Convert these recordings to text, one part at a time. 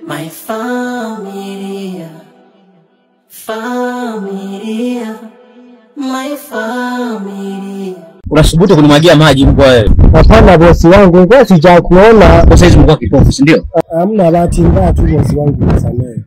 My familia, familia, my familia. Unasubutu kunimwagia maji mbwa wewe? Hapana bosi wangu, ngoja sijakuona. Kwa saizi mko kipofu, si ndio? Hamna bahati mbaya tu bosi wangu, nisamehe.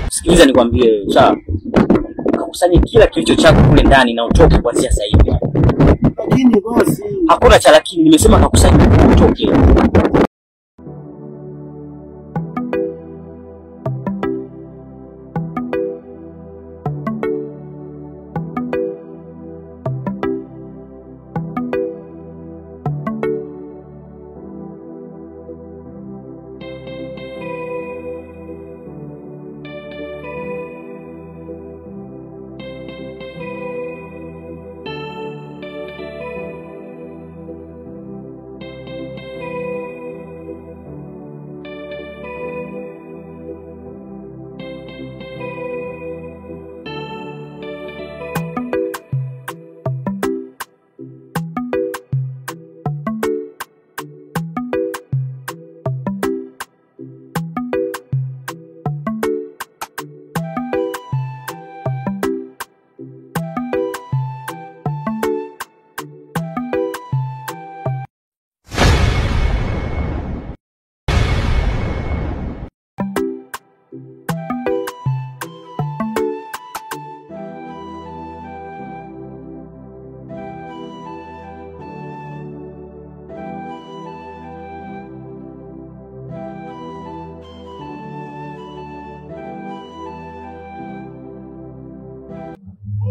Sikiliza nikwambie, sawa? Kakusanye kila kilicho chako kule ndani na utoke kuanzia sasa hivi. Lakini bosi, hakuna cha lakini, nimesema kakusanye utoke.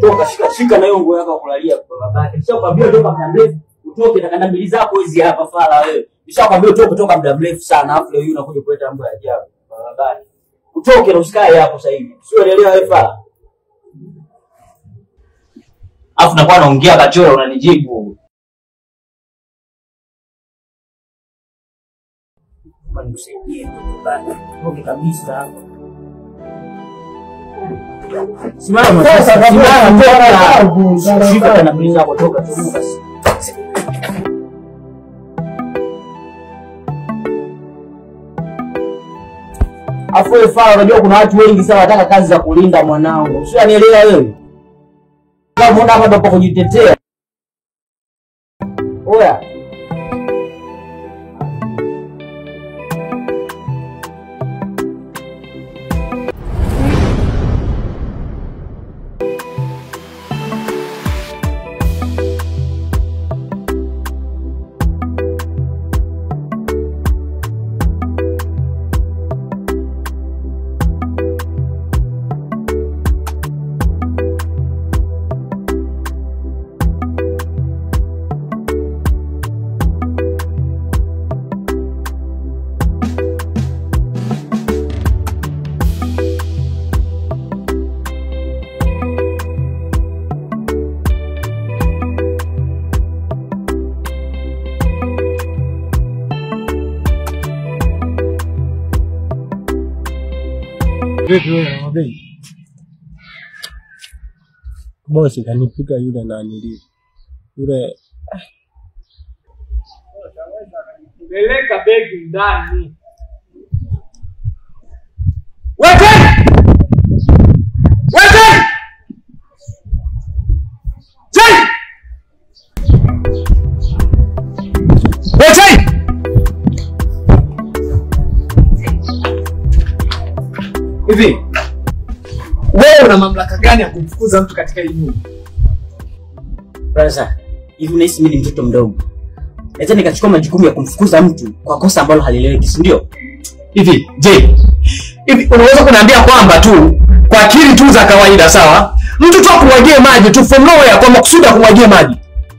Toka shika na hiyo nguo yako kulalia kwa babake. Nishakwambia toka muda mrefu utoke na kanda mbili zako hizi hapa fala wewe. Nishakwambia utoke toka muda mrefu sana, afu leo unakuja kuleta mambo ya ajabu kwa babake. Utoke na usikae hapo sasa hivi. Usielewa wewe fala. Afu nakuwa naongea kachora unanijibu. Mbona msaidie baba? Toke kabisa hapo. Simama sasa, simama. Shika na mlinzi wako toka tu basi. Afu wewe fara, unajua kuna watu wengi sana wanataka kazi za kulinda mwanangu. Usianielewa wewe? Kama mbona hapa ndo kujitetea. Oya. bosi kanipika yule na nili. Yule peleka begi ndani. Weke! Jai! Weke! Hivi wewe una mamlaka gani ya kumfukuza mtu katika hii nyumba? Brother, hivi unahisi mimi ni mtoto mdogo? Naweza nikachukua majukumu ya kumfukuza mtu kwa kosa ambalo halieleweki, si ndio? Hivi unaweza kuniambia kwamba tu kwa akili tu za kawaida, sawa, mtu tu akumwagie maji tu from nowhere kwa makusudi akumwagie maji,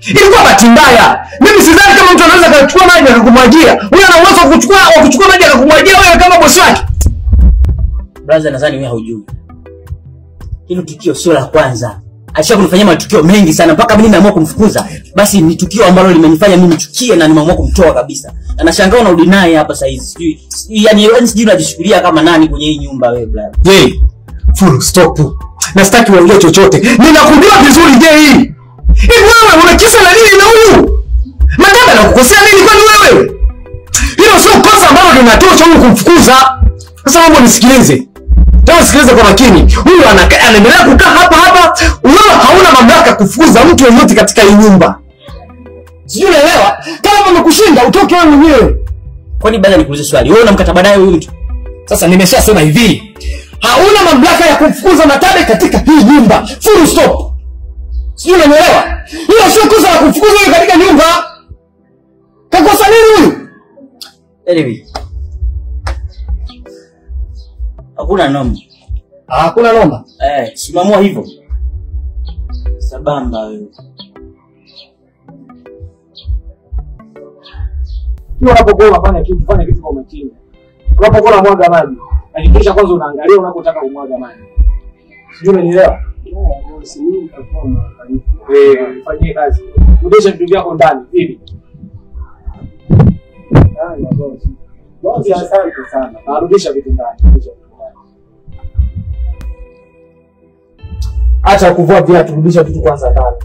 ilikuwa bahati mbaya. Mimi sidhani kama mtu anaweza kuchukua maji akakumwagia. Wewe una uwezo wa kuchukua maji akakumwagia wewe kama bosi wake? Brother, nadhani wewe haujui. Hilo tukio sio la kwanza. Alisha kunifanyia matukio mengi sana mpaka mimi nimeamua kumfukuza. Basi ni tukio ambalo limenifanya mimi nichukie na nimeamua kumtoa kabisa. Na nashangaa unarudi naye hapa sasa hivi. Yaani sijui unajishukulia kama nani kwenye hii nyumba wewe brother. Full stop. Na sitaki uongee chochote. Ninakujua vizuri Hivi wewe una kisa na nini na huyu? Madada anakukosea nini kwani wewe? Hilo sio kosa ambalo inatosha huyu kumfukuza. Sasa mambo nisikilize. Tena sikiliza kwa makini. Huyu anaendelea kukaa hapa. Wewe hauna mamlaka kufukuza mtu yeyote katika hii nyumba. Sijui unaelewa? Kama umekushinda utoke wewe mwenyewe. Kwani baada nikuulize swali, wewe una mkataba naye huyu mtu? Sasa nimeshasema hivi. Hauna mamlaka ya kumfukuza Matabe katika hii nyumba. Full stop. Sijui unaelewa? Hilo sio kosa la kumfukuza wewe katika nyumba. Kakosa nini huyu? Anyway. Hakuna noma. Hakuna noma. Simamua hivyo. Sabamba wewe. Unapokuwa unafanya kitu, fanya kitu kwa umakini. Unapokuwa unamwaga maji, hakikisha kwanza unaangalia unapotaka kumwaga maji. Sijui unanielewa? Fanyie kazi. Rudisha vitu vyako ndani, hivi. Bosi, asante sana. Narudisha vitu ndani. Acha kuvua viatu, rudisha vitu kwanza ndani.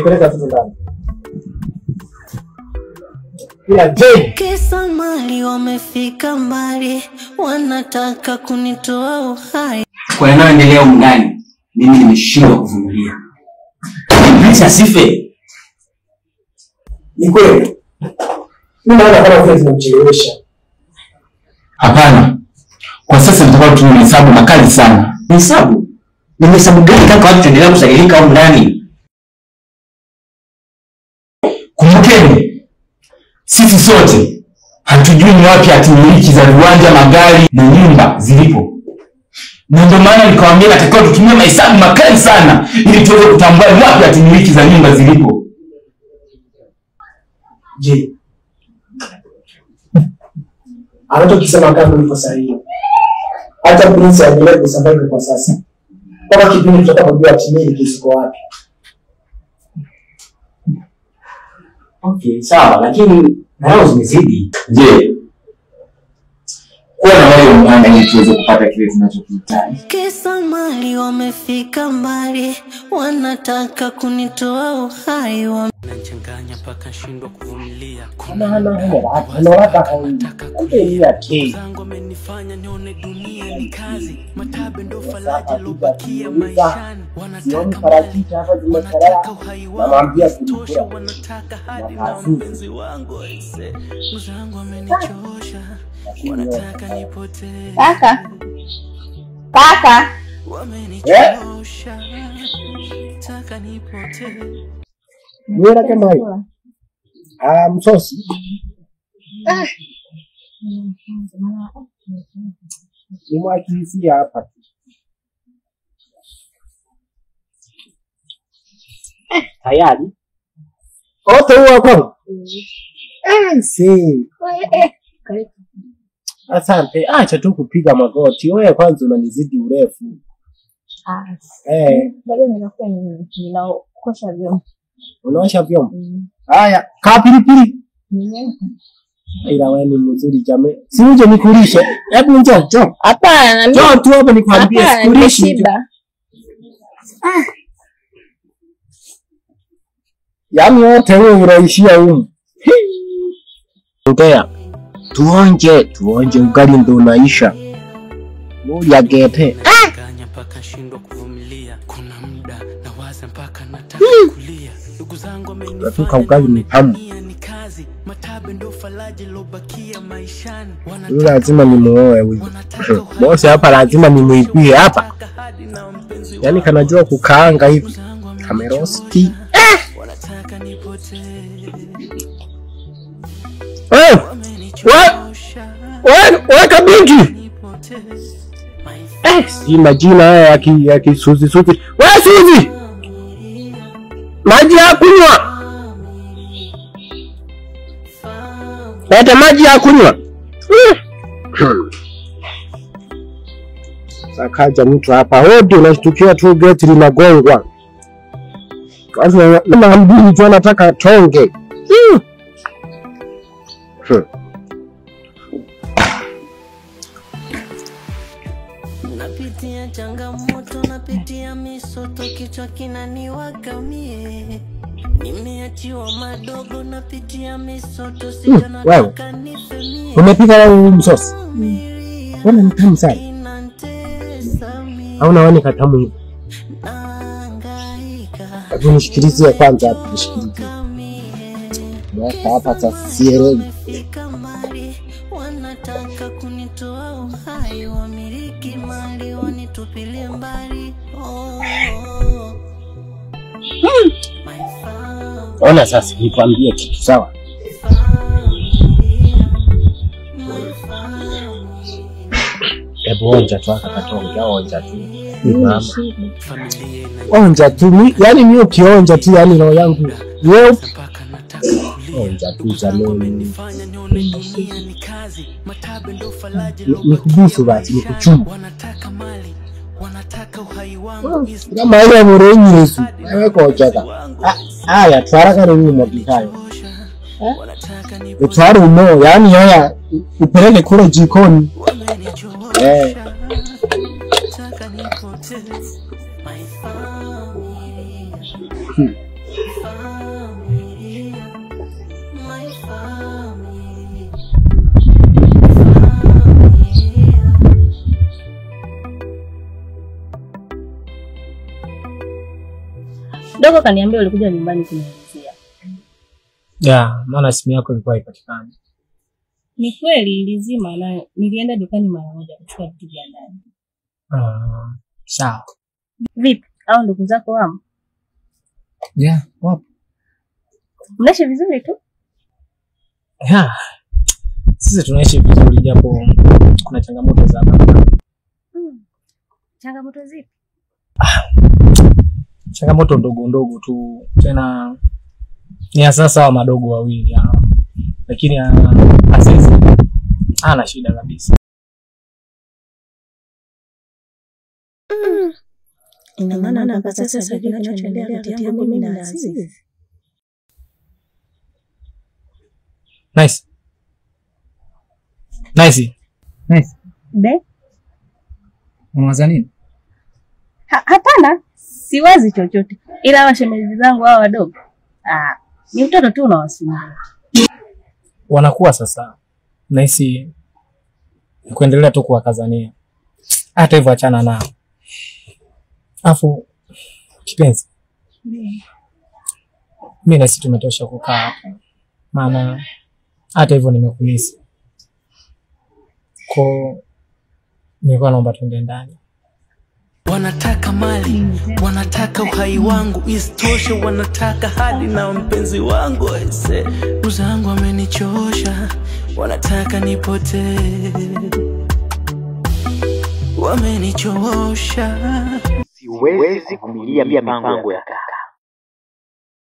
Peleka vitu ndani. Kesa mali wamefika mbali, wanataka kunitoa uhai. Kwa yanayoendelea huko ndani, mimi nimeshindwa kuvumilia. Prince asife. Ni kweli. Mimi naona kama vile tunamchelewesha. Hapana. Kwa sasa tunataka tuwe hesabu makali sana. Hesabu? Ni hesabu gani kaka watu tuendelea kusailika huko ndani? Kumbukeni. Sisi sote hatujui ni wapi hatimiliki za viwanja, magari na nyumba zilipo. Na ndio maana nikawaambia natakiwa tutumie mahesabu makali sana ili tuweze kutambua ni wapi hatimiliki za nyumba zilipo. Je, anachokisema kama ni sahihi. Hata Prince aendelee kusambaza kwa sasa. Kama kipindi tutakapojua hatimiliki ziko wapi. Okay, sawa, lakini nao zimezidi. Je, kuwa na wewe mwana ili tuweze kupata kile tunachokihitaji. Kesa mali wamefika mbali, wanataka kunitoa uhai. Wanachanganya paka shindwa kuvumilia. Zangu amenifanya nione dunia ni kazi. Matabe ndo falaji lobakia maishani. Wanataka uhai wangu tosha, wanataka hadi na mpenzi wangu aise. Mzangu amenichosha, wanataka nipotee. Kaka. Wamenichosha, wanataka nipotee. Mira kama hiyo. Msosi. Nimwakisi hapa. Tayari. Ote huwa kwa. Si. Asante. Acha tu kupiga magoti. Wewe kwanza unanizidi urefu. Bado ninakuwa ninaosha vyombo. Unaosha vyombo? Haya, kaa pilipili. Ila wewe ni mzuri jamii. Si uje nikulishe. Hebu njoo. Hapana, njoo tu hapa nikwambie sikulishi. Yaani wote wewe unaishia huko. Ongea. Tuonje ugali ndo unaisha. Moja gete. Kanya paka shindwa kuvumilia. Kuna muda nawaza mpaka nataka kulia. Ndugu zangu amenifanya ugali ni tamu. Matabe ndo falaji lobakia maishani. Lazima nimuoe huyu. Bosi hapa lazima nimuipie hapa. Yaani kanajua kukaanga hivi. Kamerosti. Wanataka nipotee. Wewe kabinti. Si majina haya ya kisuzi. Wewe Suzi. Maji ya kunywa. Leta maji ya kunywa. Sakaja mtu hapa hodi unashtukia tu geti linagongwa. Sasa kama mbili tu anataka tonge. Napitia changamoto, napitia misoto, kichwa kinaniwaka mie. Nimeachiwa madogo napitia misoto Wewe umepika leo msosi? Mbona mtamu sana? Au naona katamu hivi? Hebu nishikilizie kwanza hapo, nishikilizie. Hapa sasa sielewi. Wanataka kunitoa uhai, wamiliki mali wanitupilie mbali. Ona sasa nikwambie kitu sawa? Hebu onja tu akatonga, onja tu. Mama. Onja tu, yani mimi ukionja tu yani roho yangu. Wewe onja tu jamani. Nikubusu basi, nikuchumu. Kama ile mrenyi Yesu, wewe kochaka. Haya, twara ni mopikayo. Utwara umo, yani haya upeleke kule jikoni. Dogo kaniambia ulikuja nyumbani kuniulizia. Maana simu yako ilikuwa haipatikani. Ni kweli ilizima na nilienda dukani mara moja kuchukua vitu vya ndani. Sawa. Vipi? Au ndugu zako wamo? Wapo. Mnaishi vizuri tu? Sisi tunaishi vizuri japo kuna changamoto za hapa. Changamoto zipi? Changamoto ndogo ndogo tu, tena ni sasa wa madogo wawili hawa. Lakini asisi ana shida kabisa. Ina maana mpaka sasa kinachoendelea kati yangu mimi na Azizi. Nice. Be? Unawaza nini? Hapana, siwazi chochote. Ila washemeji zangu hao wadogo. Ni mtoto tu unawasumbua. Wanakuwa sasa. Nahisi kuendelea tu kuwakazania. Hata hivyo achana nao. Afu kipenzi. Mimi nahisi tumetosha kukaa hapa. Maana hata hivyo nimekulisi. Nilikuwa naomba tuende ndani. Wanataka mali, wanataka uhai wangu, isitoshe wanataka hadi na mpenzi wangu. Uzangu amenichosha, wanataka nipotee, wamenichosha. Siwezi kuvumilia mipango ya kaka.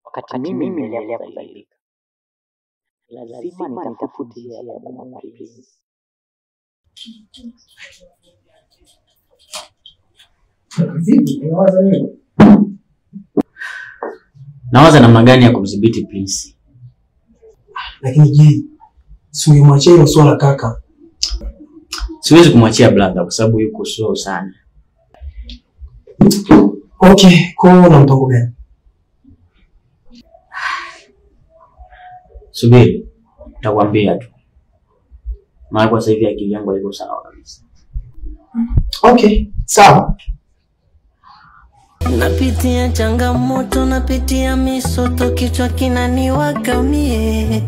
Wakati mimi nimeelewa kubadilika, lazima nitafute njia ya kumwona Prince. Nawaza namna gani ya kumdhibiti Prince. Lakini je, si umwachie hilo swala kaka? Siwezi kumwachia brother kwa sababu yuko slow sana. Okay, na mpango gani? Subiri, nitakwambia tu. Maana kwa sasa hivi akili yangu haiko sawa kabisa. Okay, sawa. Napitia changamoto, napitia misoto, kichwa kinaniwaka mie.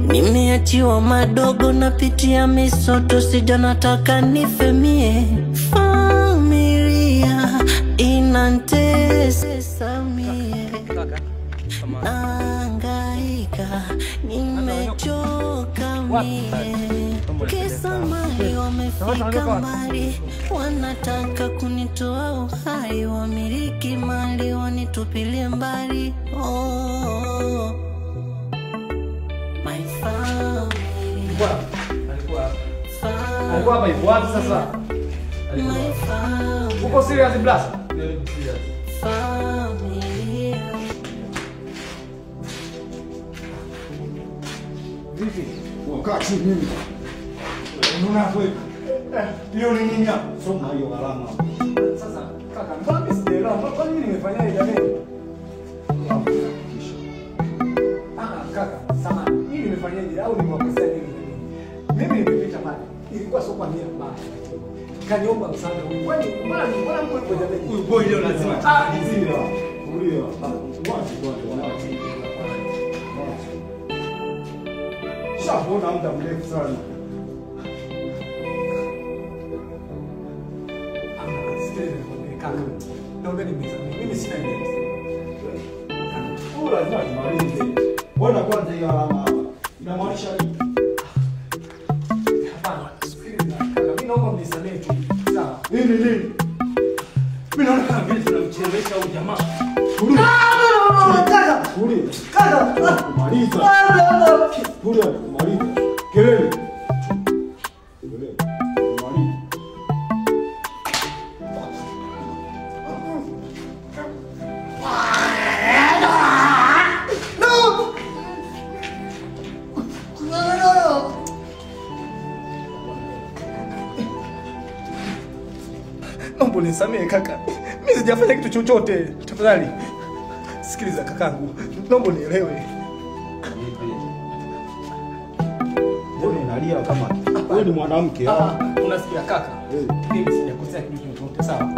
Nimeachiwa madogo, napitia misoto, sija nataka nife mie. Familia inantesa mie. Nahangaika, nimechoka mie. Kisa mali wamefika mali, wanataka kunitoa uhai, wamiliki mali wanitupilie mbali. My family. Alikuwa hapa yuko wapi sasa? My family. Uko serious blast? Family. Vipi? Wakati mimi. Unaona kweli? Hiyo ni nini hapo? Soma hiyo gharama. Sasa kaka, mbona sijaelewa? Kwa nini nimefanya hivi jamani? ilikuwa sio kwa nia mbaya. Kaniomba msaada huyu. Kwani mbona mko hivyo jamani? Huyu boy leo lazima tulizie. Ulio. Shaona muda mrefu sana. Kaka. Naomba nimezame. Mimi sina idea. Lazima tumalize. Mbona kwanza hiyo alama hapa? Inamaanisha nini? Hapana, sikiliza. Mimi naomba mnisamehe tu. Sawa. Nini? Mimi naona kama vile tunamchelewesha huyu jamaa. Tulia. Kaka. Tulia. Kaka. Kumaliza. Tulia, kumaliza. Kelele. Naomba unisamehe kaka. Mimi sijafanya kitu chochote. Tafadhali. Sikiliza kakangu. Naomba unielewe. Mbona unalia kama wewe ni mwanamke? Unasikia kaka? Mimi sijakosea kitu chochote, sawa?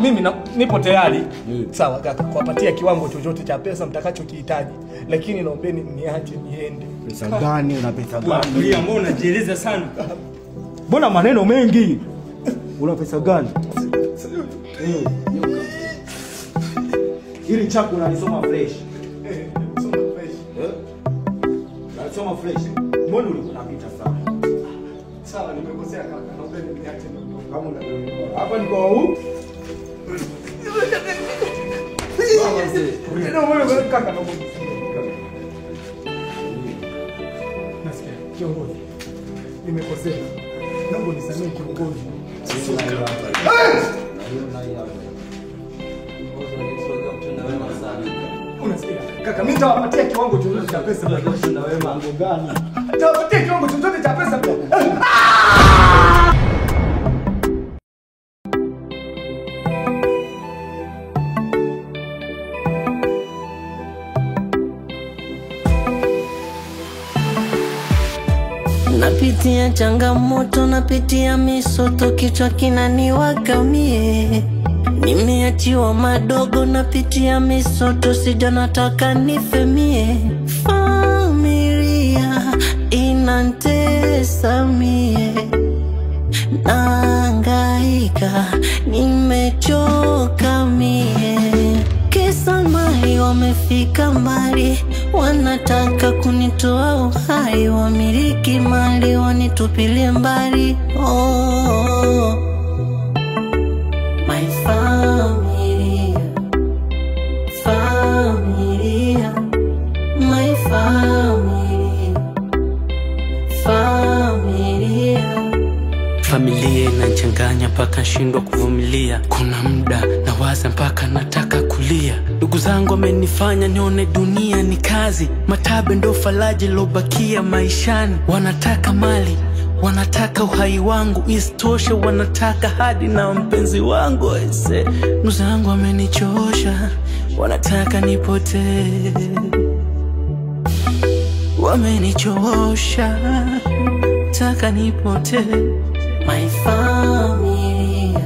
Mimi nipo tayari. Sawa kaka, kuwapatia kiwango chochote cha pesa mtakachokihitaji. Lakini naombeni niache niende. Pesa gani? Una pesa gani? Tulia, mbona unajieleza sana? Mbona maneno mengi? Una pesa gani? Hili chako unalisoma fresh. Soma fresh. Unalisoma fresh. Mbona unapita sana? Sawa, nimekosea kaka. Naomba niache ndio. Kama unaniona. Hapa niko huu. Baba mzee. Ndio wewe kaka naomba. Nasikia kiongozi. Nimekosea. Naomba nisamehe kiongozi. Unasikia? Kaka, mimi nitawapatia kiwango chochote cha pesa. Na wewe mambo gani? Nitawapatia kiwango chochote cha pesa. Napitia changamoto, napitia misoto, kichwa kinaniwaka mie. Nimeachiwa madogo, napitia misoto, sija nataka nife mie. Familia inantesa mie, naangaika, nimechoka mie. Kisa mali wamefika mbali, wanataka kunitoa uhai, wamiliki mali wanitupilie mbali. Oh, my family, my family. Familia inachanganya mpaka shindwa kuvumilia. Kuna muda nawaza mpaka nataka kulia. Ndugu zangu wamenifanya nione dunia ni kazi. Matabe ndo faraja lobakia maishani. Wanataka mali, wanataka uhai wangu, isitoshe wanataka hadi na mpenzi wangu. Ndugu zangu wamenichosha, wanataka nipotee. Wamenichosha, taka nipotee. My family.